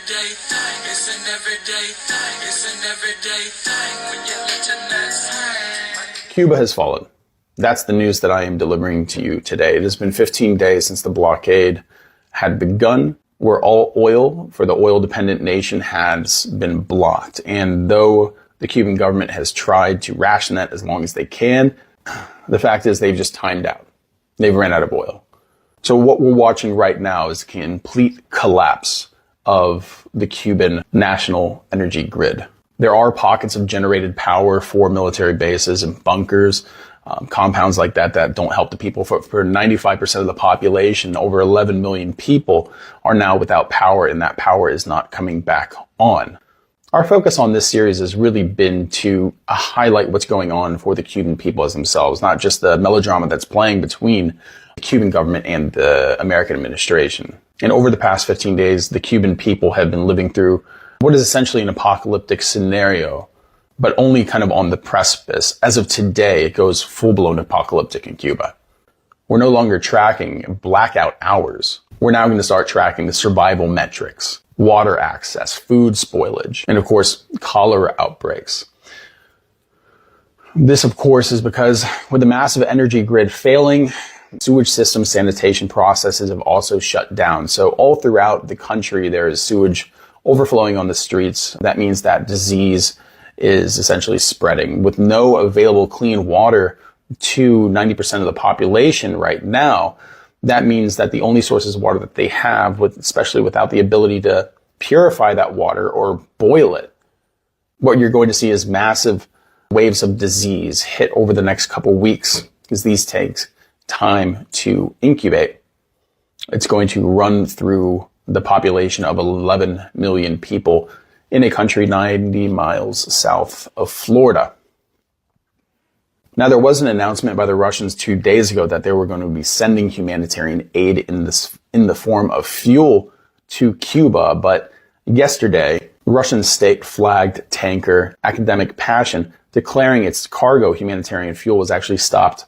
everyday thing. It's an everyday thing. It's an everyday thing when you let your nuts hang. Cuba has fallen. That's the news that I am delivering to you today. It has been 15 days since the blockade had begun, where all oil for the oil-dependent nation has been blocked. And though the Cuban government has tried to ration that as long as they can, the fact is they've just timed out. They've ran out of oil. So what we're watching right now is a complete collapse of the Cuban national energy grid. There are pockets of generated power for military bases and bunkers, compounds like that don't help the people. For 95% of the population, over 11 million people are now without power, and that power is not coming back on. Our focus on this series has really been to highlight what's going on for the Cuban people as themselves, not just the melodrama that's playing between the Cuban government and the American administration. And over the past 15 days, the Cuban people have been living through what is essentially an apocalyptic scenario, but only kind of on the precipice. As of today, it goes full-blown apocalyptic in Cuba. We're no longer tracking blackout hours. We're now going to start tracking the survival metrics, water access, food spoilage, and of course, cholera outbreaks. This, of course, is because with the massive energy grid failing, sewage system sanitation processes have also shut down. So all throughout the country, there is sewage overflowing on the streets. That means that disease is essentially spreading. With no available clean water to 90% of the population right now, that means that the only sources of water that they have, especially without the ability to purify that water or boil it, what you're going to see is massive waves of disease hit over the next couple weeks, because these takes time to incubate. It's going to run through the population of 11 million people in a country 90 miles south of Florida. Now, there was an announcement by the Russians 2 days ago that they were going to be sending humanitarian aid in the form of fuel to Cuba, but yesterday, Russian state-flagged tanker Academic Passion declaring its cargo humanitarian fuel was actually stopped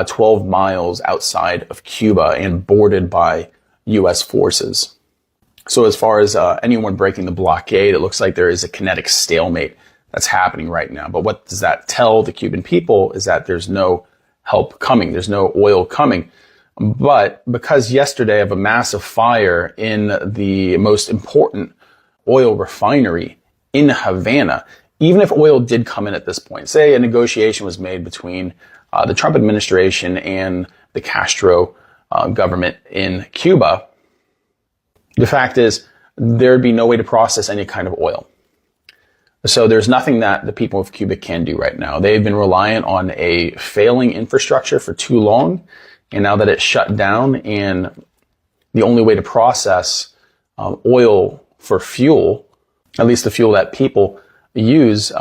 12 miles outside of Cuba and boarded by U.S. forces. So as far as anyone breaking the blockade, it looks like there is a kinetic stalemate that's happening right now. But what does that tell the Cuban people is that there's no help coming. There's no oil coming. But because yesterday of a massive fire in the most important oil refinery in Havana, even if oil did come in at this point, say a negotiation was made between the Trump administration and the Castro government in Cuba, the fact is there'd be no way to process any kind of oil. So there's nothing that the people of Cuba can do right now. They've been reliant on a failing infrastructure for too long. And now that it's shut down and the only way to process oil for fuel, at least the fuel that people use,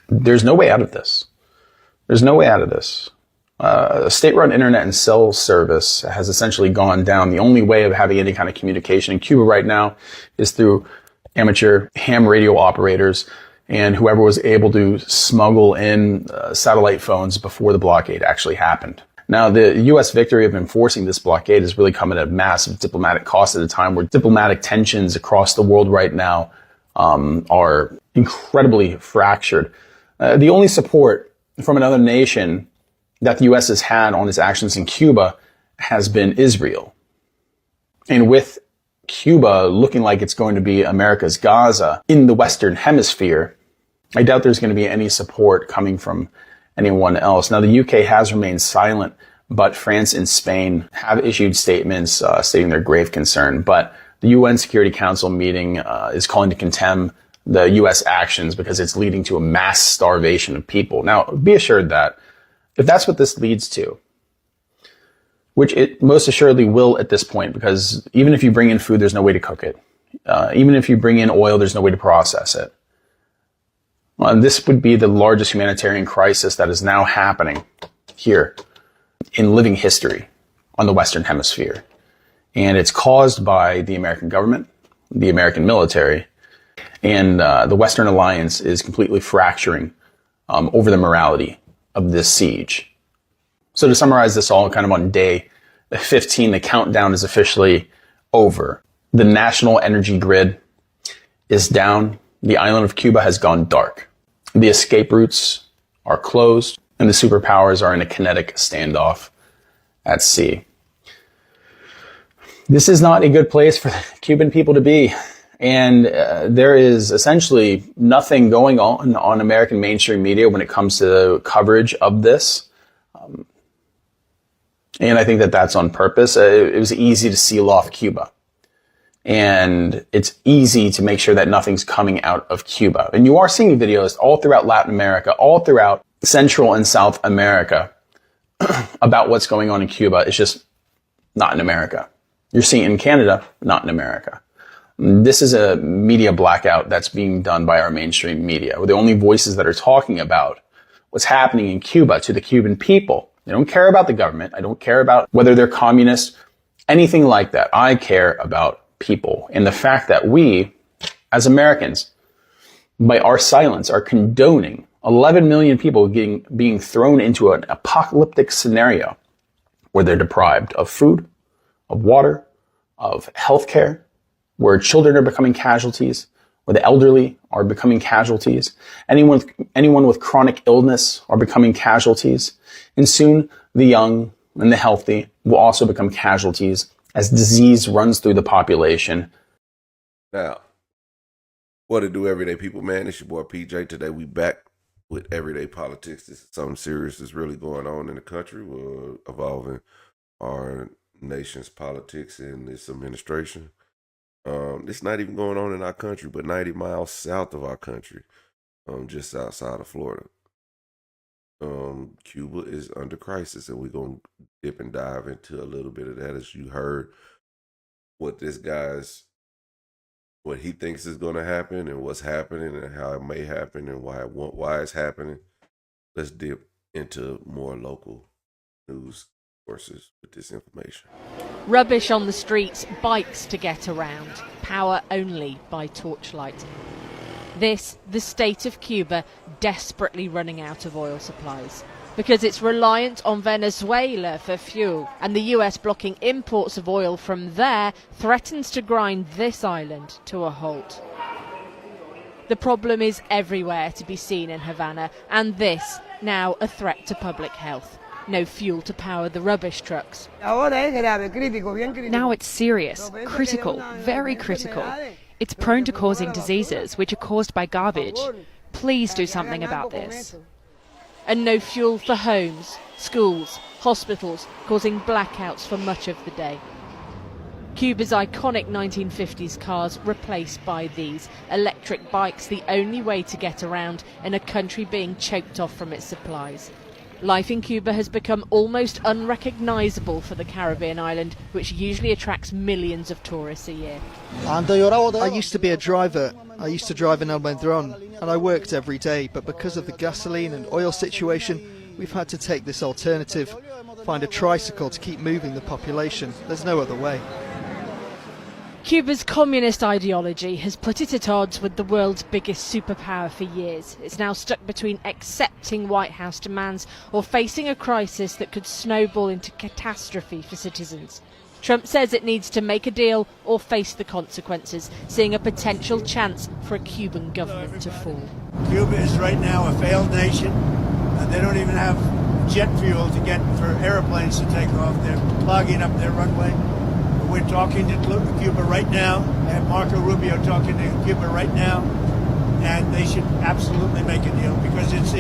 there's no way out of this. There's no way out of this. A state-run internet and cell service has essentially gone down. The only way of having any kind of communication in Cuba right now is through amateur ham radio operators and whoever was able to smuggle in satellite phones before the blockade actually happened. Now, the U.S. victory of enforcing this blockade has really come at a massive diplomatic cost at a time where diplomatic tensions across the world right now are incredibly fractured. The only support from another nation that the U.S. has had on its actions in Cuba has been Israel. And with Cuba looking like it's going to be America's Gaza in the Western Hemisphere, I doubt there's going to be any support coming from anyone else. Now, the UK has remained silent, but France and Spain have issued statements stating their grave concern. But the UN Security Council meeting is calling to condemn the U.S. actions because it's leading to a mass starvation of people. Now, be assured that if that's what this leads to, which it most assuredly will at this point, because even if you bring in food, there's no way to cook it. Even if you bring in oil, there's no way to process it. This would be the largest humanitarian crisis that is now happening here in living history on the Western Hemisphere. And it's caused by the American government, the American military, and the Western alliance is completely fracturing over the morality of this siege. So to summarize this all kind of on day 15, the countdown is officially over. The national energy grid is down. The island of Cuba has gone dark. The escape routes are closed, and the superpowers are in a kinetic standoff at sea. This is not a good place for Cuban people to be. And there is essentially nothing going on American mainstream media when it comes to coverage of this. And I think that that's on purpose. It was easy to seal off Cuba. And it's easy to make sure that nothing's coming out of Cuba. And you are seeing videos all throughout Latin America, all throughout Central and South America about what's going on in Cuba. It's just not in America. You're seeing it in Canada, not in America. This is a media blackout that's being done by our mainstream media. We're the only voices that are talking about what's happening in Cuba to the Cuban people. They don't care about the government. I don't care about whether they're communist, anything like that. I care about people. And the fact that we, as Americans, by our silence, are condoning 11 million people being thrown into an apocalyptic scenario where they're deprived of food, of water, of healthcare, where children are becoming casualties, where the elderly are becoming casualties, anyone with chronic illness are becoming casualties, and soon the young and the healthy will also become casualties as disease runs through the population. Now, what to do, everyday people, man? It's your boy PJ. Today we back with Everyday Politics. This is something serious that's really going on in the country. We're evolving our nation's politics and its administration. It's not even going on in our country, but 90 miles south of our country, just outside of Florida. Cuba is under crisis, and we're going to dip and dive into a little bit of that. As you heard what what he thinks is going to happen and what's happening and how it may happen and why it's happening. Let's dip into more local news sources with this information. Rubbish on the streets, bikes to get around, power only by torchlight. This, the state of Cuba, desperately running out of oil supplies because it's reliant on Venezuela for fuel, and the US blocking imports of oil from there threatens to grind this island to a halt. The problem is everywhere to be seen in Havana, and this now a threat to public health. No fuel to power the rubbish trucks. Now it's serious, critical, very critical. It's prone to causing diseases which are caused by garbage. Please do something about this. And no fuel for homes, schools, hospitals, causing blackouts for much of the day. Cuba's iconic 1950s cars replaced by these electric bikes, the only way to get around in a country being choked off from its supplies. Life in Cuba has become almost unrecognisable for the Caribbean island, which usually attracts millions of tourists a year. I used to be a driver. I used to drive an El Medron, and I worked every day, but because of the gasoline and oil situation, we've had to take this alternative, find a tricycle to keep moving the population. There's no other way. Cuba's communist ideology has put it at odds with the world's biggest superpower for years. It's now stuck between accepting White House demands or facing a crisis that could snowball into catastrophe for citizens. Trump says it needs to make a deal or face the consequences, seeing a potential chance for a Cuban government to fall. Cuba is right now a failed nation. They don't even have jet fuel to get for airplanes to take off. They're clogging up their runway. We're talking to Cuba right now, and Marco Rubio talking to Cuba right now, and they should absolutely make a deal because it's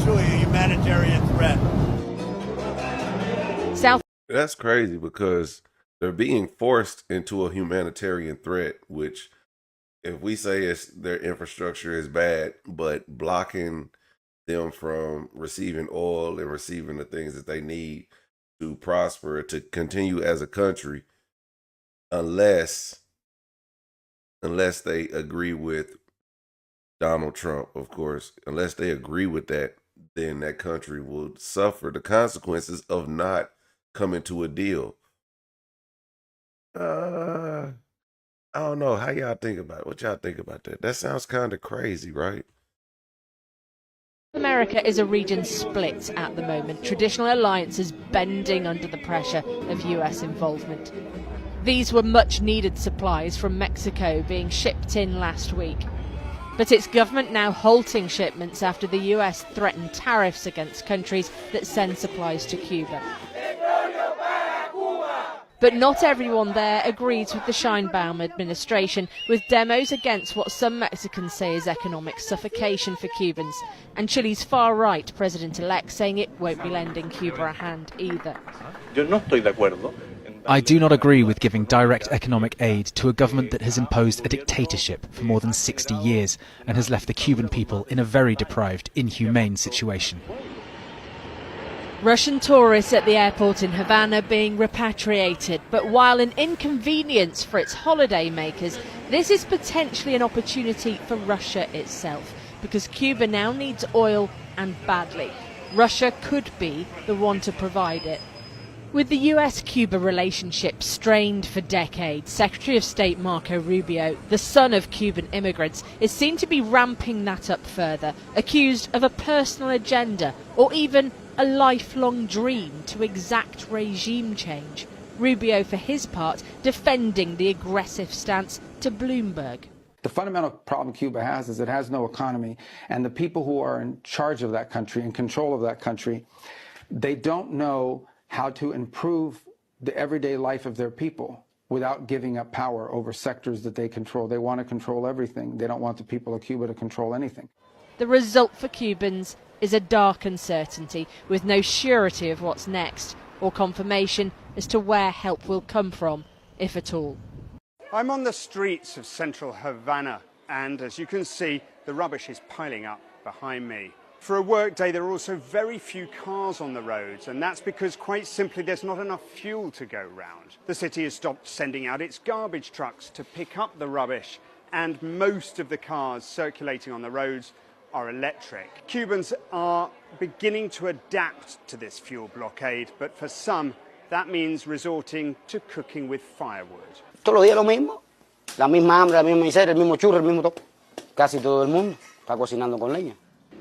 really a humanitarian threat. That's crazy because they're being forced into a humanitarian threat, which if we say their infrastructure is bad, but blocking them from receiving oil and receiving the things that they need to prosper, to continue as a country, unless they agree with Donald Trump, of course. Unless they agree with that, then that country will suffer the consequences of not coming to a deal. I don't know how y'all think about it. What y'all think about that? That sounds kind of crazy, right? America is a region split at the moment, traditional alliances bending under the pressure of US involvement. These were much needed supplies from Mexico being shipped in last week. But its government now halting shipments after the US threatened tariffs against countries that send supplies to Cuba. But not everyone there agrees with the Scheinbaum administration, with demos against what some Mexicans say is economic suffocation for Cubans, and Chile's far-right president-elect saying it won't be lending Cuba a hand either. I do not agree with giving direct economic aid to a government that has imposed a dictatorship for more than 60 years and has left the Cuban people in a very deprived, inhumane situation. Russian tourists at the airport in Havana being repatriated, but while an inconvenience for its holiday makers, this is potentially an opportunity for Russia itself, because Cuba now needs oil, and badly. Russia could be the one to provide it. With the US-Cuba relationship strained for decades, Secretary of State Marco Rubio, the son of Cuban immigrants, is seen to be ramping that up further, accused of a personal agenda or even a lifelong dream to exact regime change. Rubio, for his part, defending the aggressive stance to Bloomberg. The fundamental problem Cuba has is it has no economy, and the people who are in charge of that country, in control of that country, they don't know how to improve the everyday life of their people without giving up power over sectors that they control. They want to control everything. They don't want the people of Cuba to control anything. The result for Cubans is a dark uncertainty with no surety of what's next or confirmation as to where help will come from, if at all. I'm on the streets of central Havana, and as you can see, the rubbish is piling up behind me. For a workday, there are also very few cars on the roads, and that's because, quite simply, there's not enough fuel to go round. The city has stopped sending out its garbage trucks to pick up the rubbish, and most of the cars circulating on the roads are electric. Cubans are beginning to adapt to this fuel blockade, but for some, that means resorting to cooking with firewood. Todos los días lo mismo, la misma hambre, la misma miseria, el mismo churro, el mismo todo. Casi todo el mundo está cocinando con leña.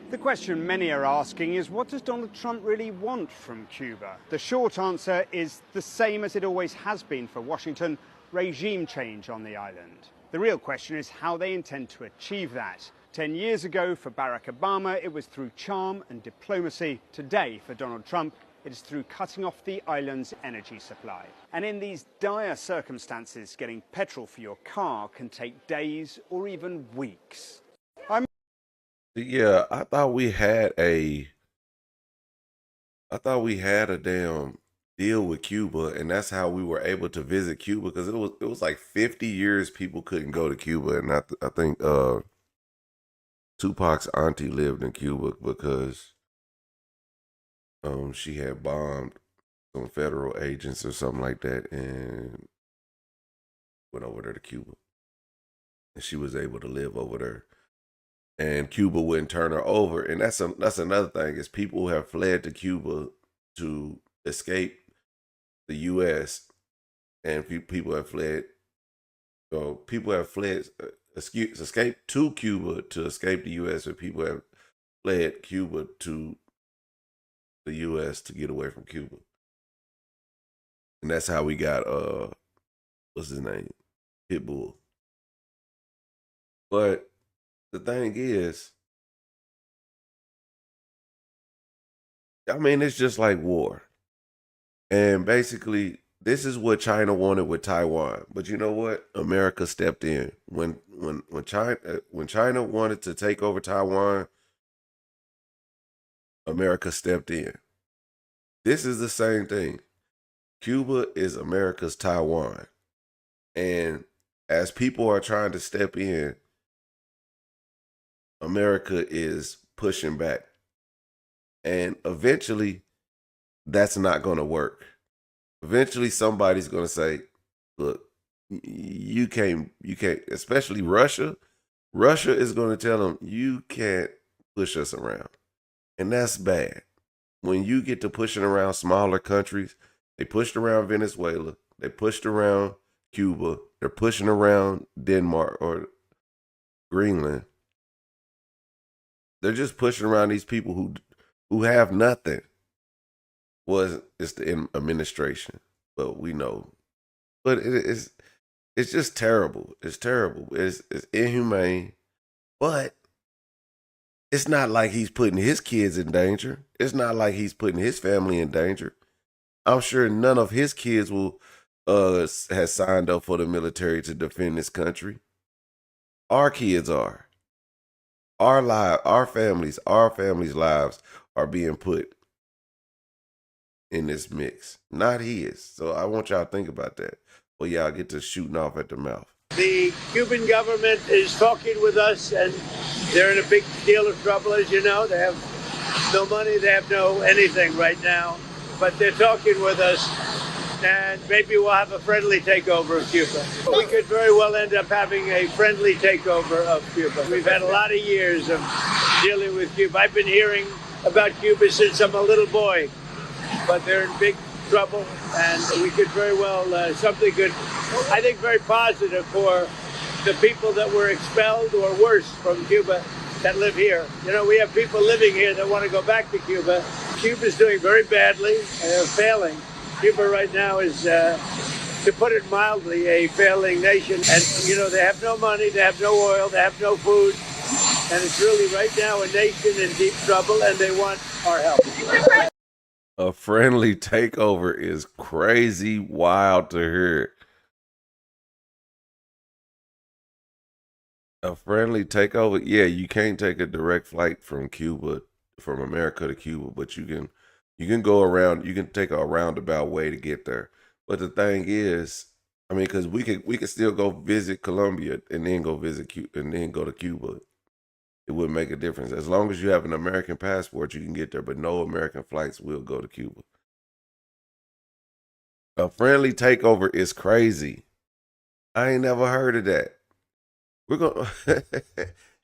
The question many are asking is, what does Donald Trump really want from Cuba? The short answer is the same as it always has been for Washington: regime change on the island. The real question is how they intend to achieve that. 10 years ago for Barack Obama, it was through charm and diplomacy. Today for Donald Trump, it is through cutting off the island's energy supply. And in these dire circumstances, getting petrol for your car can take days or even weeks. Yeah, I thought we had a damn deal with Cuba, and that's how we were able to visit Cuba, because it was like 50 years people couldn't go to Cuba, and I think Tupac's auntie lived in Cuba because she had bombed some federal agents or something like that and went over there to Cuba, and she was able to live over there. And Cuba wouldn't turn her over. And that's another thing, is people who have fled to Cuba to escape the U.S. and people have fled. So people have fled, escaped to Cuba to escape the U.S. And people have fled Cuba to the U.S. to get away from Cuba. And that's how we got what's his name, Pitbull. But the thing is, I mean, it's just like war. And basically, this is what China wanted with Taiwan. But you know what? America stepped in. When China wanted to take over Taiwan, America stepped in. This is the same thing. Cuba is America's Taiwan. And as people are trying to step in, America is pushing back. And eventually, that's not going to work. Eventually, somebody's going to say, look, you can't, especially Russia. Russia is going to tell them, you can't push us around. And that's bad. When you get to pushing around smaller countries, they pushed around Venezuela, they pushed around Cuba, they're pushing around Denmark or Greenland. They're just pushing around these people who have nothing. It's the administration, but we know But it's just terrible. It's terrible. It's inhumane. But it's not like he's putting his kids in danger. It's not like he's putting his family in danger. I'm sure none of his kids will has signed up for the military to defend this country. Our kids are. Our families' lives are being put in this mix, not his. So I want y'all to think about that. Well, y'all get to shooting off at the mouth. The Cuban government is talking with us, and they're in a big deal of trouble, as you know. They have no money, they have no anything right now, but they're talking with us, and maybe we'll have a friendly takeover of Cuba. We could very well end up having a friendly takeover of Cuba. We've had a lot of years of dealing with Cuba. I've been hearing about Cuba since I'm a little boy, but they're in big trouble, and we could very well, something good, I think very positive for the people that were expelled or worse from Cuba that live here. You know, we have people living here that want to go back to Cuba. Cuba's doing very badly, and they're failing. Cuba right now is, to put it mildly, a failing nation. And, you know, they have no money, they have no oil, they have no food. And it's really right now a nation in deep trouble, and they want our help. A friendly takeover is crazy wild to hear. A friendly takeover? Yeah, you can't take a direct flight from Cuba, from America to Cuba, but you can go around, you can take a roundabout way to get there. But the thing is, I mean, because we could still go visit Colombia and then go visit Cuba and then go to Cuba. It wouldn't make a difference. As long as you have an American passport, you can get there, but no American flights will go to Cuba. A friendly takeover is crazy. I ain't never heard of that. We're going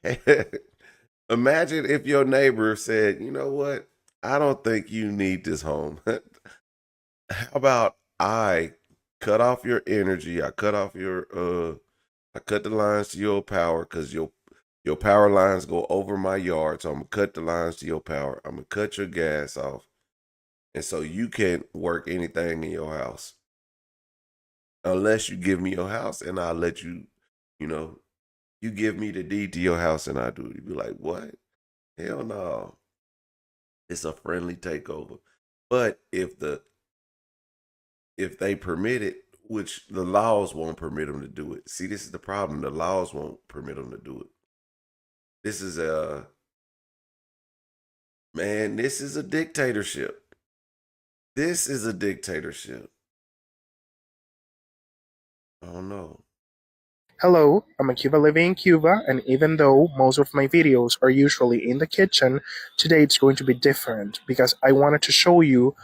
to imagine if your neighbor said, you know what? I don't think you need this home. How about I cut off your energy? I cut off I cut the lines to your power because your power lines go over my yard. So I'm going to cut the lines to your power. I'm going to cut your gas off. And so you can't work anything in your house. Unless you give me your house and I'll let you, you give me the deed to your house and I do it. You'd be like, what? Hell no. It's a friendly takeover. But if they permit it, which the laws won't permit them to do it. See, this is the problem. The laws won't permit them to do it. This is a dictatorship. This is a dictatorship. I don't know. Hello, I'm a Cuba living in Cuba, and even though most of my videos are usually in the kitchen, today it's going to be different because I wanted to show you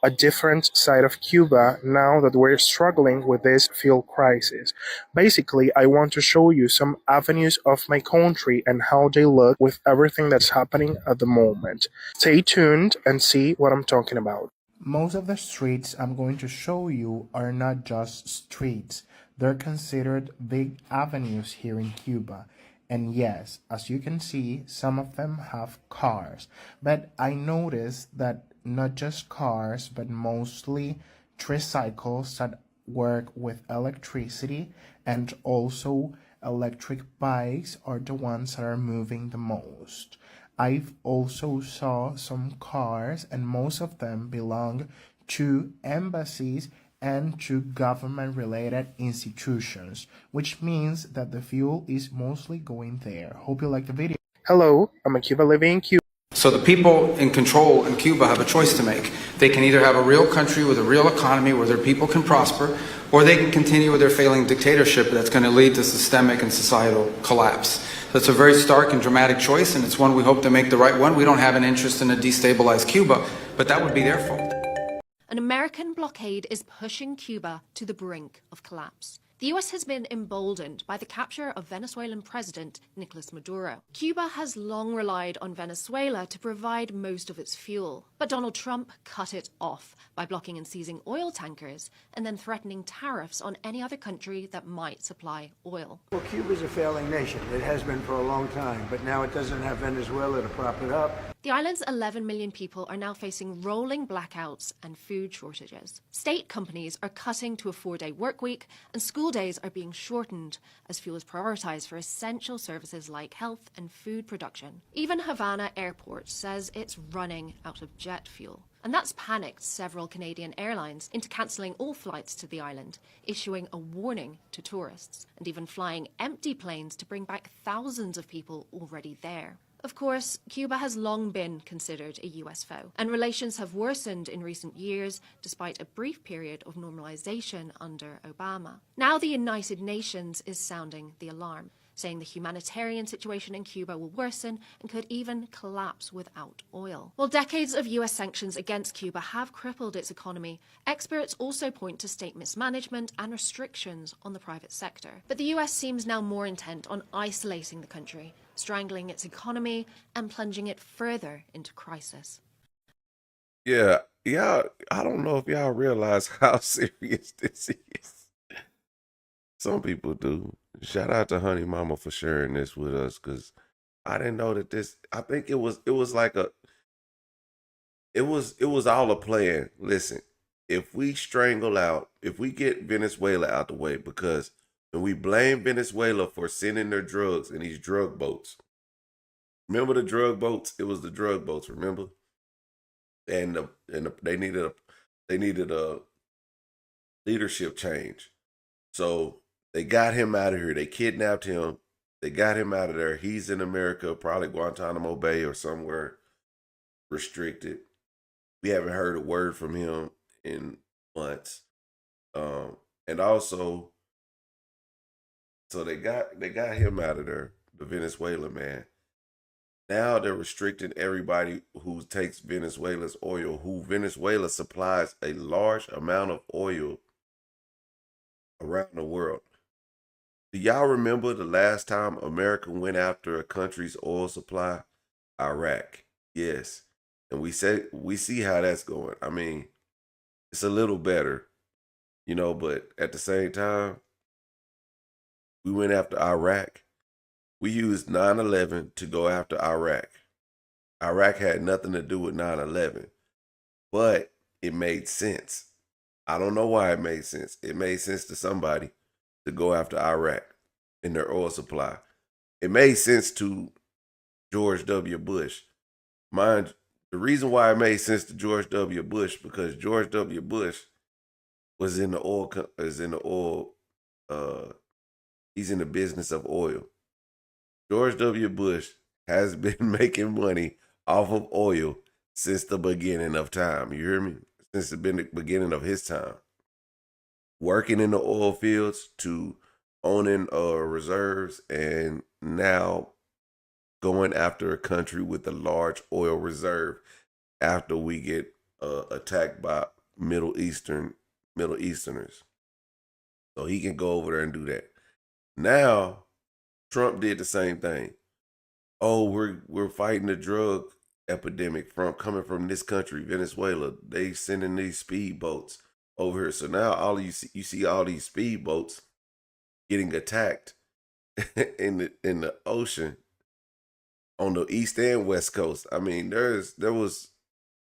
a different side of Cuba now that we're struggling with this fuel crisis. Basically, I want to show you some avenues of my country and how they look with everything that's happening at the moment. Stay tuned and see what I'm talking about. Most of the streets I'm going to show you are not just streets. They're considered big avenues here in Cuba. And yes, as you can see, some of them have cars. But I noticed that not just cars, but mostly tricycles that work with electricity, and also electric bikes are the ones that are moving the most. I've also saw some cars, and most of them belong to embassies and to government-related institutions, which means that the fuel is mostly going there. Hope you like the video. Hello, I'm a Cuba living in Cuba. So the people in control in Cuba have a choice to make. They can either have a real country with a real economy where their people can prosper, or they can continue with their failing dictatorship that's going to lead to systemic and societal collapse. That's a very stark and dramatic choice, and it's one we hope to make the right one. We don't have an interest in a destabilized Cuba, but that would be their fault. An American blockade is pushing Cuba to the brink of collapse. The US has been emboldened by the capture of Venezuelan President Nicolas Maduro. Cuba has long relied on Venezuela to provide most of its fuel, but Donald Trump cut it off by blocking and seizing oil tankers and then threatening tariffs on any other country that might supply oil. Well, Cuba's a failing nation. It has been for a long time, but now it doesn't have Venezuela to prop it up. The island's 11 million people are now facing rolling blackouts and food shortages. State companies are cutting to a 4-day work week, and school days are being shortened as fuel is prioritised for essential services like health and food production. Even Havana Airport says it's running out of jet fuel. And that's panicked several Canadian airlines into cancelling all flights to the island, issuing a warning to tourists, and even flying empty planes to bring back thousands of people already there. Of course, Cuba has long been considered a US foe, and relations have worsened in recent years despite a brief period of normalization under Obama. Now the United Nations is sounding the alarm, saying the humanitarian situation in Cuba will worsen and could even collapse without oil. While decades of US sanctions against Cuba have crippled its economy, experts also point to state mismanagement and restrictions on the private sector. But the US seems now more intent on isolating the country, strangling its economy and plunging it further into crisis. Yeah, I don't know if y'all realize how serious this is. Some people do. Shout out to Honey Mama for sharing this with us, because I didn't know that this. I think it was like it was all a plan. Listen, if we get Venezuela out the way, because when we blame Venezuela for sending their drugs in these drug boats, remember the drug boats? It was the drug boats, remember? And they needed a leadership change, so they got him out of here. They kidnapped him. They got him out of there. He's in America, probably Guantanamo Bay or somewhere restricted. We haven't heard a word from him in months. And also, so they got him out of there, the Venezuela man. Now they're restricting everybody who takes Venezuela's oil, who Venezuela supplies a large amount of oil around the world. Do y'all remember the last time America went after a country's oil supply? Iraq. Yes. And we see how that's going. I mean, it's a little better, but at the same time, we went after Iraq. We used 9/11 to go after Iraq. Iraq had nothing to do with 9/11, but it made sense. I don't know why it made sense. It made sense to somebody to go after Iraq and their oil supply. It made sense to George W. Bush. The reason why it made sense to George W. Bush, because George W. Bush was in the oil, he's in the business of oil. George W. Bush has been making money off of oil since the beginning of time. You hear me? Since the beginning of his time. Working in the oil fields to owning reserves, and now going after a country with a large oil reserve after we get attacked by Middle Easterners. So he can go over there and do that. Now, Trump did the same thing. Oh, we're fighting the drug epidemic coming from this country, Venezuela. They sending these speedboats over here. So now you see all these speedboats getting attacked in the ocean on the east and west coast. I mean, there was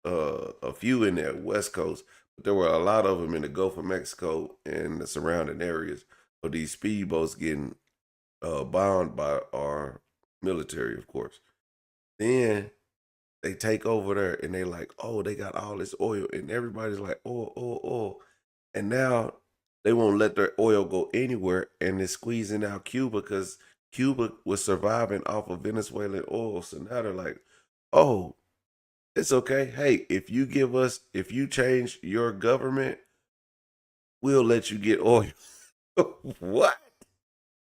a few in there west coast, but there were a lot of them in the Gulf of Mexico and the surrounding areas of these speedboats getting bound by our military, of course. Then they take over there and they like, oh, they got all this oil, and everybody's like, oil. And now they won't let their oil go anywhere, and it's squeezing out Cuba because Cuba was surviving off of Venezuelan oil. So now they're like, oh, it's okay. Hey, if you change your government, we'll let you get oil. What?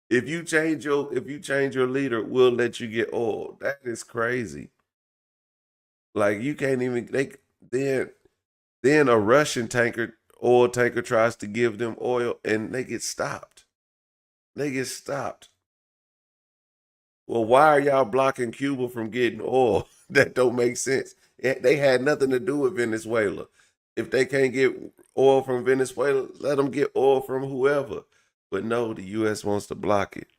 If you change your leader, we'll let you get oil. That is crazy. Like, you can't even then a Russian oil tanker tries to give them oil and they get stopped. Well, why are y'all blocking Cuba from getting oil? That don't make sense. They had nothing to do with Venezuela. If they can't get oil from Venezuela, let them get oil from whoever. But no, the U.S. wants to block it.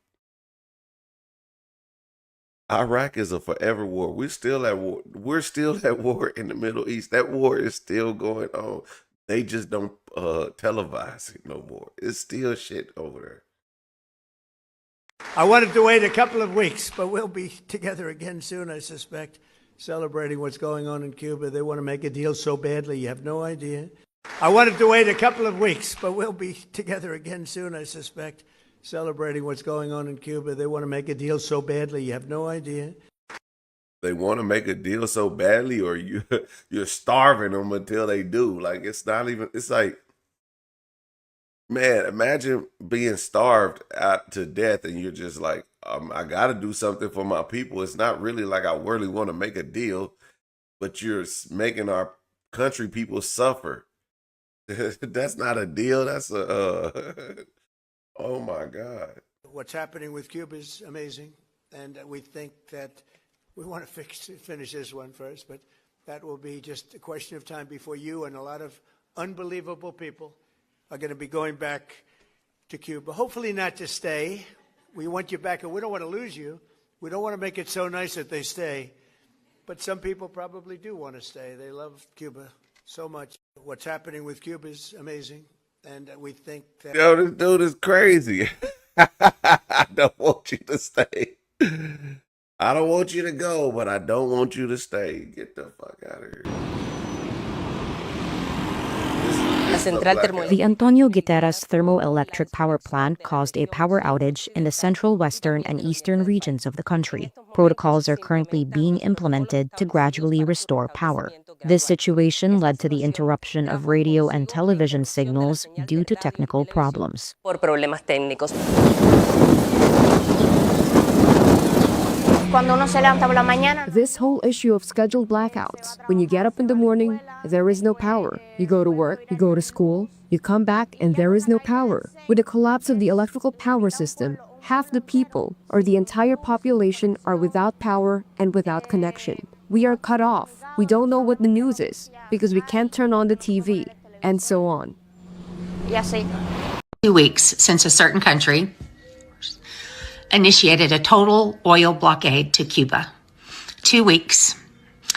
Iraq is a forever war. We're still at war. We're still at war in the Middle East. That war is still going on. They just don't televise it no more. It's still shit over there. I wanted to wait a couple of weeks, but we'll be together again soon, I suspect, celebrating what's going on in Cuba. They want to make a deal so badly, you have no idea. I wanted to wait a couple of weeks, but we'll be together again soon, I suspect, celebrating what's going on in Cuba. They want to make a deal so badly, you have no idea. They want to make a deal so badly, or you're starving them until they do. Like, it's not even, it's like, man, imagine being starved out to death and you're just like, I got to do something for my people. It's not really like I really want to make a deal, but you're making our country people suffer. That's not a deal. That's a, oh my God. What's happening with Cuba is amazing. And we think that we want to finish this one first, but that will be just a question of time before you and a lot of unbelievable people are going to be going back to Cuba. Hopefully not to stay. We want you back, and we don't want to lose you. We don't want to make it so nice that they stay. But some people probably do want to stay. They love Cuba so much. What's happening with Cuba is amazing, and we think that... Yo, this dude is crazy. I don't want you to stay. I don't want you to go, but I don't want you to stay. Get the fuck out of here. The Antonio Guterres thermoelectric power plant caused a power outage in the central, western, and eastern regions of the country. Protocols are currently being implemented to gradually restore power. This situation led to the interruption of radio and television signals due to technical problems. This whole issue of scheduled blackouts. When you get up in the morning, there is no power. You go to work, you go to school, you come back, and there is no power. With the collapse of the electrical power system, half the people, or the entire population, are without power and without connection. We are cut off. We don't know what the news is, because we can't turn on the TV, and so on. 2 weeks since a certain country initiated a total oil blockade to Cuba. 2 weeks.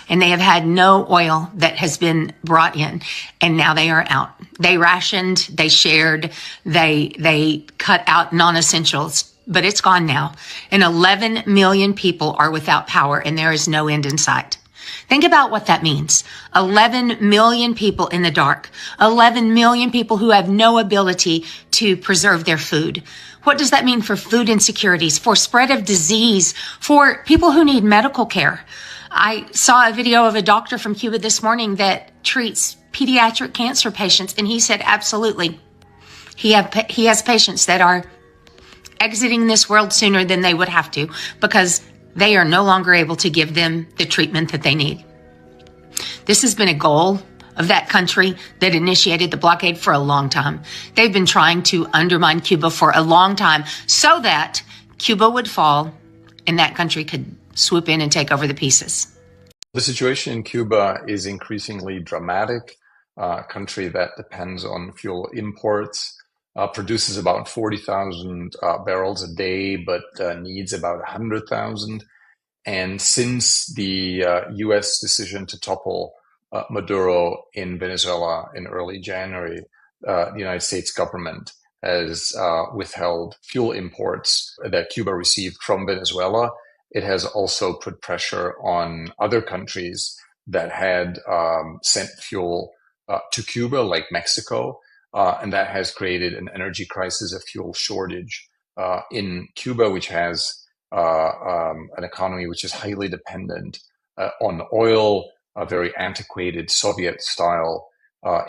And they have had no oil that has been brought in. And now they are out. They rationed, they shared, they cut out non-essentials, but it's gone now. And 11 million people are without power, and there is no end in sight. Think about what that means. 11 million people in the dark. 11 million people who have no ability to preserve their food. What does that mean for food insecurities, for spread of disease, for people who need medical care? I saw a video of a doctor from Cuba this morning that treats pediatric cancer patients, and he said absolutely. He has patients that are exiting this world sooner than they would have to because they are no longer able to give them the treatment that they need. This has been a goal of that country that initiated the blockade for a long time. They've been trying to undermine Cuba for a long time so that Cuba would fall and that country could swoop in and take over the pieces. The situation in Cuba is increasingly dramatic. A country that depends on fuel imports, produces about 40,000 barrels a day, but needs about 100,000. And since the U.S. decision to topple Maduro in Venezuela in early January, the United States government has withheld fuel imports that Cuba received from Venezuela. It has also put pressure on other countries that had sent fuel to Cuba, like Mexico, and that has created an energy crisis, a fuel shortage in Cuba, which has an economy which is highly dependent on oil, a very antiquated Soviet-style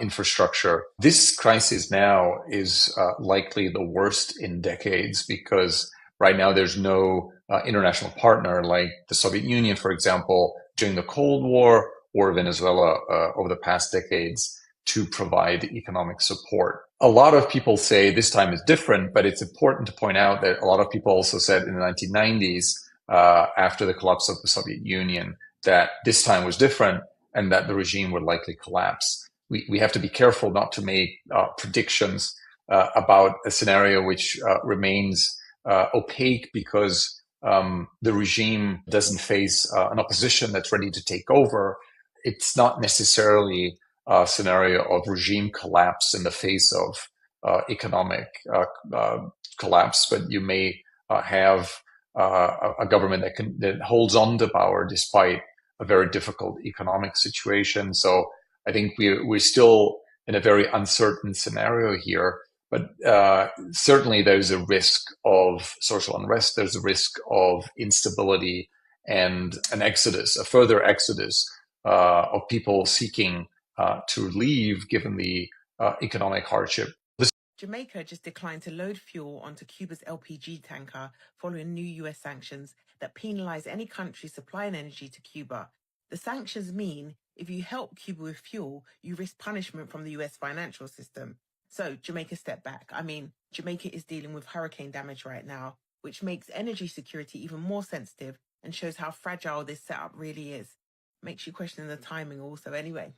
infrastructure. This crisis now is likely the worst in decades because right now there's no international partner like the Soviet Union, for example, during the Cold War or Venezuela over the past decades to provide economic support. A lot of people say this time is different, but it's important to point out that a lot of people also said in the 1990s, after the collapse of the Soviet Union, that this time was different and that the regime would likely collapse. We have to be careful not to make predictions about a scenario which remains opaque because the regime doesn't face an opposition that's ready to take over, it's not necessarily a scenario of regime collapse in the face of economic collapse, but you may have a government that holds on to power despite a very difficult economic situation. So I think we're still in a very uncertain scenario here. But certainly there's a risk of social unrest. There's a risk of instability and an exodus, a further exodus of people seeking to leave given the economic hardship. Jamaica just declined to load fuel onto Cuba's LPG tanker following new US sanctions that penalize any country supplying energy to Cuba. The sanctions mean if you help Cuba with fuel, you risk punishment from the US financial system. So Jamaica stepped back. I mean, Jamaica is dealing with hurricane damage right now, which makes energy security even more sensitive and shows how fragile this setup really is. Makes you question the timing also anyway.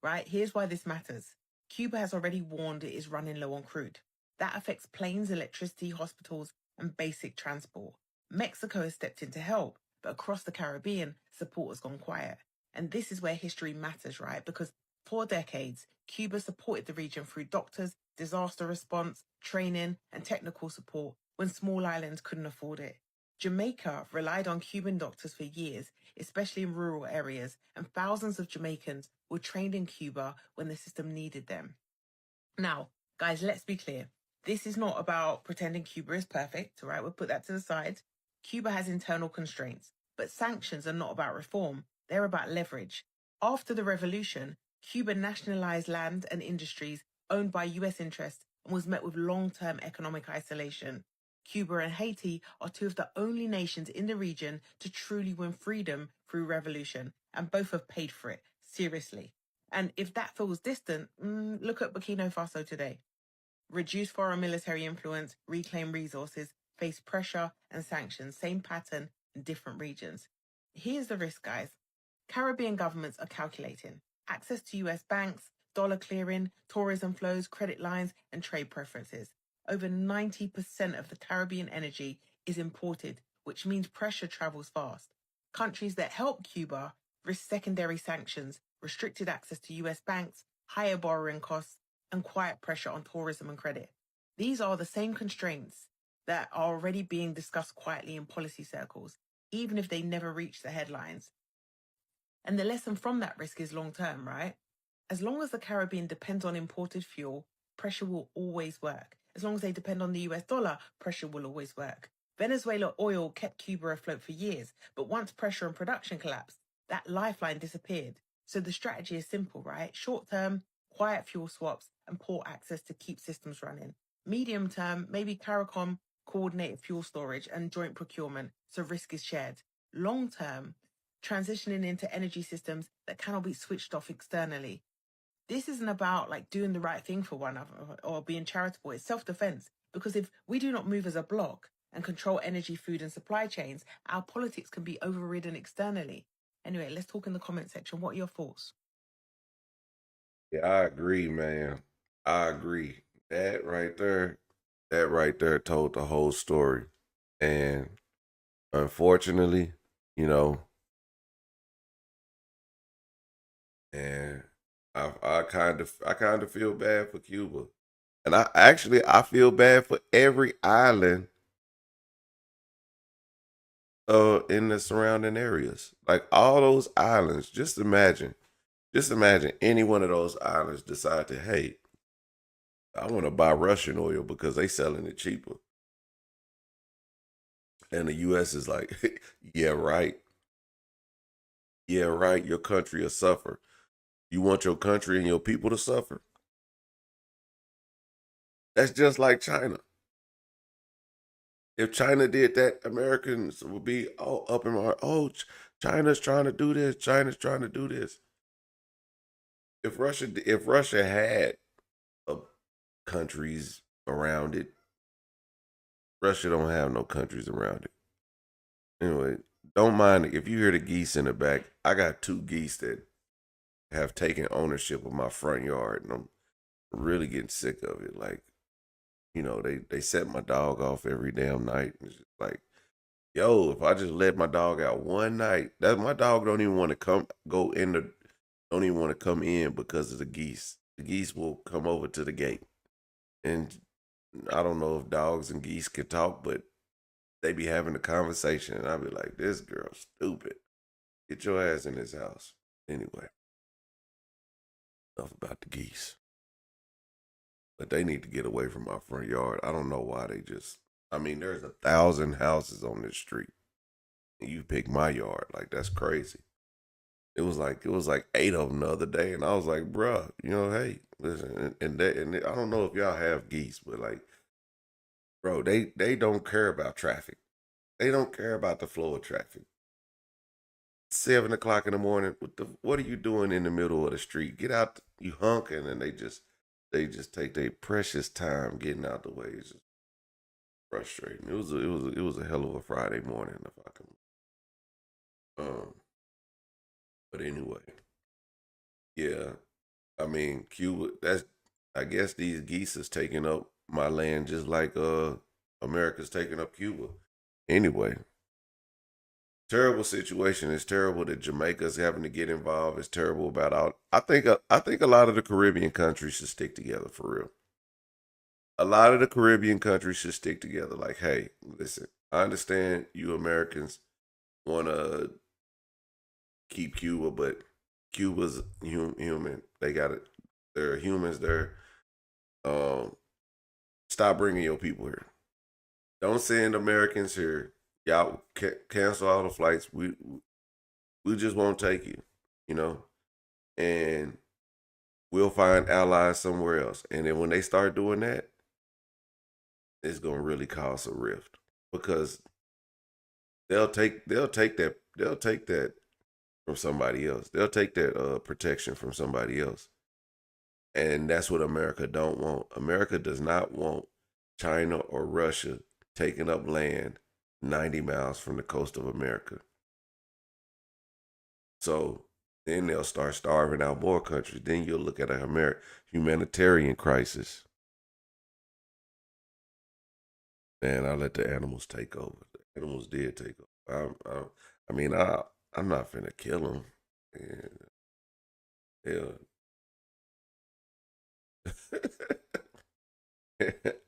Right? Here's why this matters. Cuba has already warned it is running low on crude. That affects planes, electricity, hospitals, and basic transport. Mexico has stepped in to help, but across the Caribbean, support has gone quiet. And this is where history matters, right? Because for decades, Cuba supported the region through doctors, disaster response, training, and technical support when small islands couldn't afford it. Jamaica relied on Cuban doctors for years, especially in rural areas, and thousands of Jamaicans were trained in Cuba when the system needed them. Now, guys, let's be clear. This is not about pretending Cuba is perfect, all right? We'll put that to the side. Cuba has internal constraints, but sanctions are not about reform. They're about leverage. After the revolution, Cuba nationalized land and industries owned by US interests and was met with long-term economic isolation. Cuba and Haiti are two of the only nations in the region to truly win freedom through revolution, and both have paid for it, seriously. And if that feels distant, look at Burkina Faso today. Reduce foreign military influence, reclaim resources, face pressure and sanctions, same pattern in different regions. Here's the risk, guys. Caribbean governments are calculating access to US banks, dollar clearing, tourism flows, credit lines, and trade preferences. Over 90% of the Caribbean energy is imported, which means pressure travels fast. Countries that help Cuba risk secondary sanctions, restricted access to US banks, higher borrowing costs, and quiet pressure on tourism and credit. These are the same constraints that are already being discussed quietly in policy circles, even if they never reach the headlines. And the lesson from that risk is long-term, right? As long as the Caribbean depends on imported fuel, pressure will always work. As long as they depend on the US dollar, pressure will always work. Venezuela oil kept Cuba afloat for years, but once pressure and production collapsed, that lifeline disappeared. So the strategy is simple, right? Short-term, quiet fuel swaps and port access to keep systems running. Medium-term, maybe CARICOM, coordinated fuel storage and joint procurement, so risk is shared. Long-term, transitioning into energy systems that cannot be switched off externally. This isn't about like doing the right thing for one another or being charitable. It's self-defense. Because if we do not move as a bloc and control energy, food and supply chains, our politics can be overridden externally. Anyway, let's talk in the comment section. What are your thoughts? Yeah, I agree, man. I agree. That right there told the whole story. And unfortunately, you know, and I kind of feel bad for Cuba. And I feel bad for every island in the surrounding areas. Like all those islands, just imagine any one of those islands decide to, hey, I want to buy Russian oil because they selling it cheaper. And the US is like, yeah, right. Yeah, right. Your country will suffer. You want your country and your people to suffer? That's just like China. If China did that, Americans would be all up in our, oh, China's trying to do this. China's trying to do this. If Russia had countries around it, Russia don't have no countries around it. Anyway, don't mind if you hear the geese in the back. I got 2 geese that have taken ownership of my front yard, and I'm really getting sick of it. Like, you know, they set my dog off every damn night. It's just like, Yo, if I just let my dog out one night, that my dog don't even want to don't even want to come in because of the geese. The geese will come over to the gate. And I don't know if dogs and geese can talk, but they be having a conversation, and I be like, this girl's stupid. Get your ass in this house. Anyway, enough about the geese. But they need to get away from my front yard. I don't know why there's 1,000 houses on this street. And you pick my yard. Like, that's crazy. It was like 8 of them the other day, and I was like, bruh, hey, listen, and I don't know if y'all have geese, but like, bro, they don't care about traffic. They don't care about the flow of traffic. 7 o'clock in the morning, what are you doing in the middle of the street? Get out, you honking, and they just take their precious time getting out the way. It's just frustrating. It was a hell of a Friday morning, if I can. But anyway, yeah, I mean, Cuba, I guess these geese is taking up my land just like America's taking up Cuba. Anyway, terrible situation. It's terrible that Jamaica's having to get involved. It's terrible about I think a lot of the Caribbean countries should stick together for real. A lot of the Caribbean countries should stick together. Like, hey, listen, I understand you Americans want to keep Cuba, but Cuba's human. They got it. There are humans there. Stop bringing your people here. Don't send Americans here. Y'all cancel all the flights. We just won't take you, and we'll find allies somewhere else. And then when they start doing that, it's gonna really cause a rift because they'll take that from somebody else. They'll take that protection from somebody else. And that's what America don't want. America does not want China or Russia taking up land 90 miles from the coast of America. So then they'll start starving out more countries. Then you'll look at a humanitarian crisis. Man, I let the animals take over. The animals did take over. I'm not finna kill them. Yeah.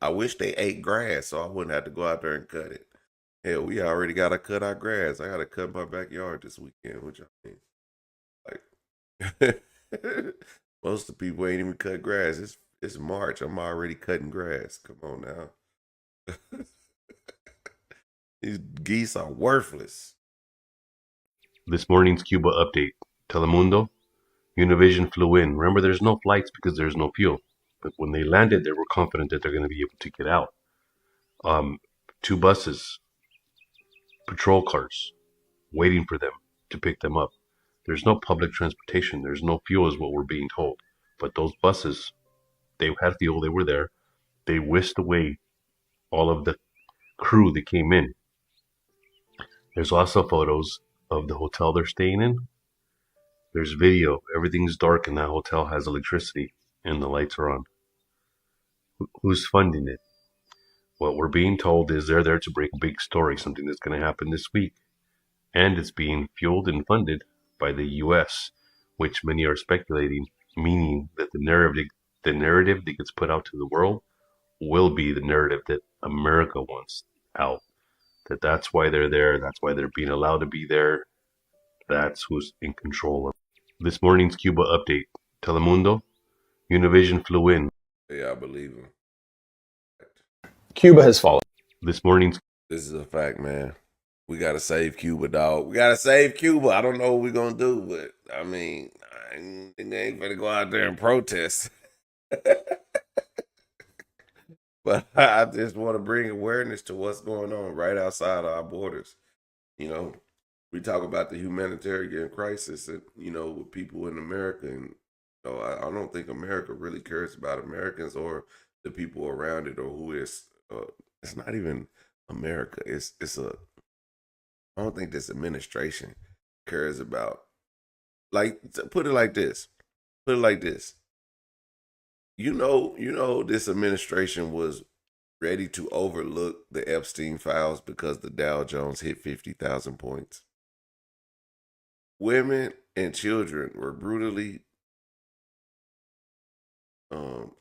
I wish they ate grass so I wouldn't have to go out there and cut it. Hell, we already got to cut our grass. I got to cut my backyard this weekend, which I mean, like, most of the people ain't even cut grass. It's March. I'm already cutting grass. Come on now. These geese are worthless. This morning's Cuba update. Telemundo, Univision flew in. Remember, there's no flights because there's no fuel. But when they landed, they were confident that they're going to be able to get out. 2 buses, patrol cars, waiting for them to pick them up. There's no public transportation. There's no fuel is what we're being told. But those buses, they had fuel. They were there. They whisked away all of the crew that came in. There's also photos of the hotel they're staying in. There's video. Everything's dark and that hotel has electricity and the lights are on. Who's funding it? What we're being told is they're there to break a big story, something that's going to happen this week. And it's being fueled and funded by the U.S., which many are speculating, meaning that the narrative that gets put out to the world will be the narrative that America wants out. That's why they're there. That's why they're being allowed to be there. That's who's in control of. This morning's Cuba update. Telemundo, Univision flew in. Yeah, I believe him. Cuba has fallen. This is a fact, man. We got to save Cuba, dog. We got to save Cuba. I don't know what we're going to do, but I mean, I ain't going to go out there and protest. But I just want to bring awareness to what's going on right outside our borders. We talk about the humanitarian crisis, and, with people in America. And I don't think America really cares about Americans or the people around it or who is. It's not even America. I don't think this administration cares about. Like, put it like this. This administration was ready to overlook the Epstein files because the Dow Jones hit 50,000 points. Women and children were brutally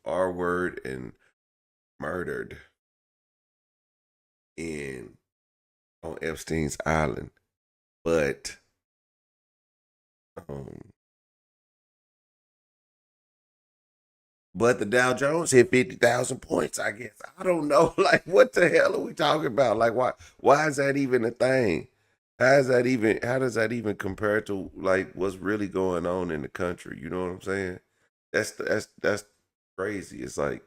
R-word and murdered on Epstein's Island. But the Dow Jones hit 50,000 points, I guess. I don't know. Like, what the hell are we talking about? Like, why is that even a thing? How does that even compare to like what's really going on in the country? You know what I'm saying? That's crazy. It's like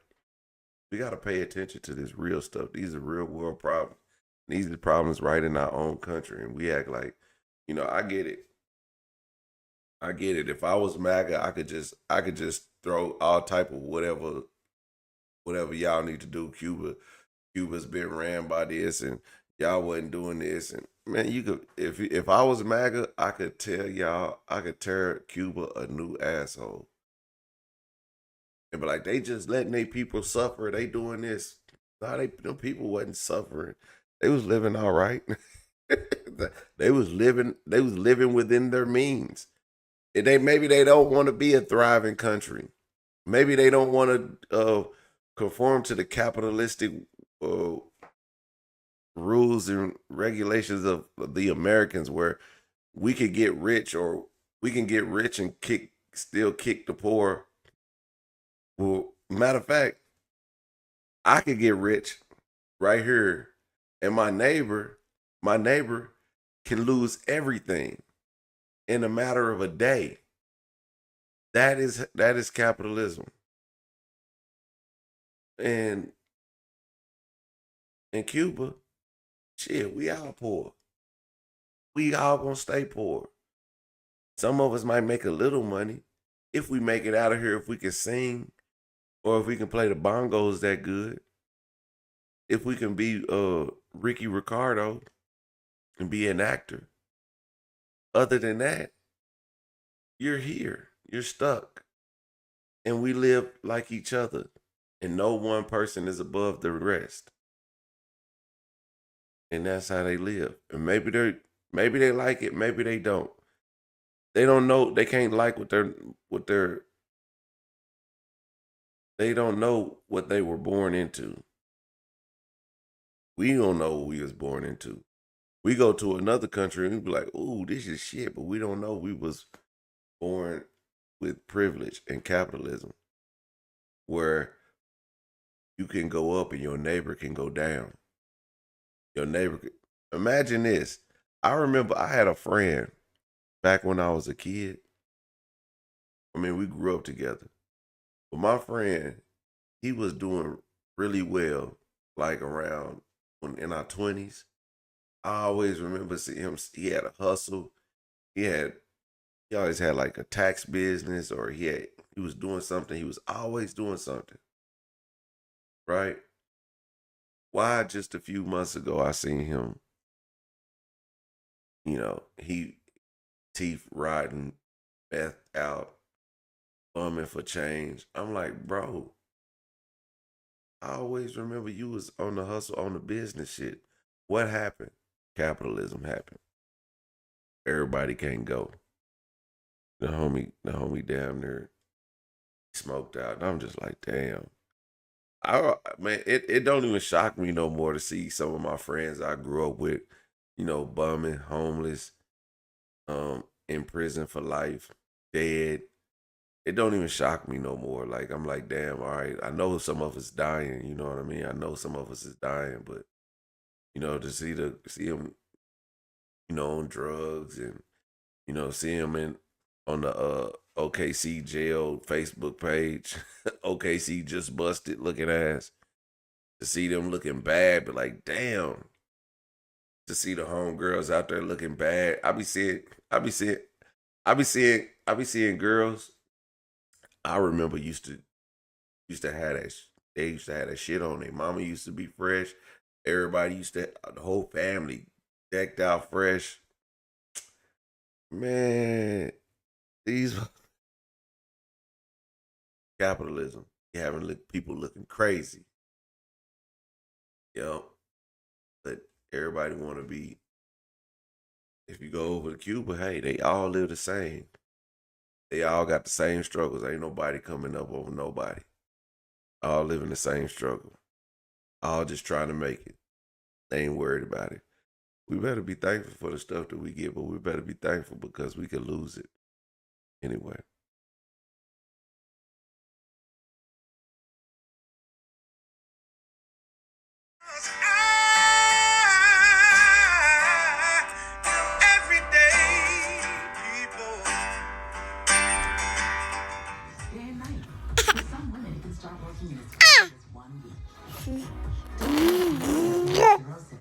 we gotta pay attention to this real stuff. These are real world problems. These are problems right in our own country. And we act like, I get it. I get it. If I was MAGA, I could just throw all type of whatever y'all need to do. Cuba's been ran by this, and y'all wasn't doing this. And man, you could if I was MAGA, I could tell y'all I could tear Cuba a new asshole. And be like, they just letting their people suffer. They doing this. No, them people wasn't suffering. They was living all right. They was living within their means. Maybe they don't want to be a thriving country. Maybe they don't want to conform to the capitalistic rules and regulations of the Americans, where we could get rich, or we can get rich and still kick the poor. Well, matter of fact, I could get rich right here, and my neighbor can lose everything in a matter of a day. That is capitalism. And in Cuba, shit, we all poor. We all gonna stay poor. Some of us might make a little money if we make it out of here, if we can sing, or if we can play the bongos that good. If we can be Ricky Ricardo and be an actor. Other than that, you're here. You're stuck. And we live like each other. And no one person is above the rest. And that's how they live. And maybe they like it, maybe they don't. They don't know, they can't like they don't know what they were born into. We don't know what we was born into. We go to another country and we be like, ooh, this is shit, but we don't know we was born with privilege and capitalism, where you can go up and your neighbor can go down. Imagine this. I remember I had a friend back when I was a kid. I mean, we grew up together. But my friend, he was doing really well, like around in our 20s. I always remember seeing him. He had a hustle. He always had like a tax business, or he was doing something. He was always doing something. Right? Why just a few months ago I seen him, he teeth rotting, meth out, bumming for change. I'm like, bro, I always remember you was on the hustle, on the business shit. What happened? Capitalism happened. Everybody can't go. The homie damn near smoked out. And I'm just like, damn. Man, it don't even shock me no more to see some of my friends I grew up with, bumming, homeless, in prison for life, dead. It don't even shock me no more. Like, I'm like, damn, all right. I know some of us dying, you know what I mean? I know some of us is dying, but to see them, on drugs, and see them on the OKC jail Facebook page, OKC just busted looking ass. To see them looking bad, but like, damn. To see the homegirls out there looking bad. I be seeing girls I remember used to have that. They used to have that shit on. Their mama used to be fresh. Everybody the whole family decked out fresh. Man, these capitalism, you having people looking crazy. Yep. But everybody want to be. If you go over to Cuba, hey, they all live the same. They all got the same struggles. Ain't nobody coming up over nobody. All living the same struggle. All just trying to make it. They ain't worried about it. We better be thankful for the stuff that we get, but we better be thankful because we could lose it anyway.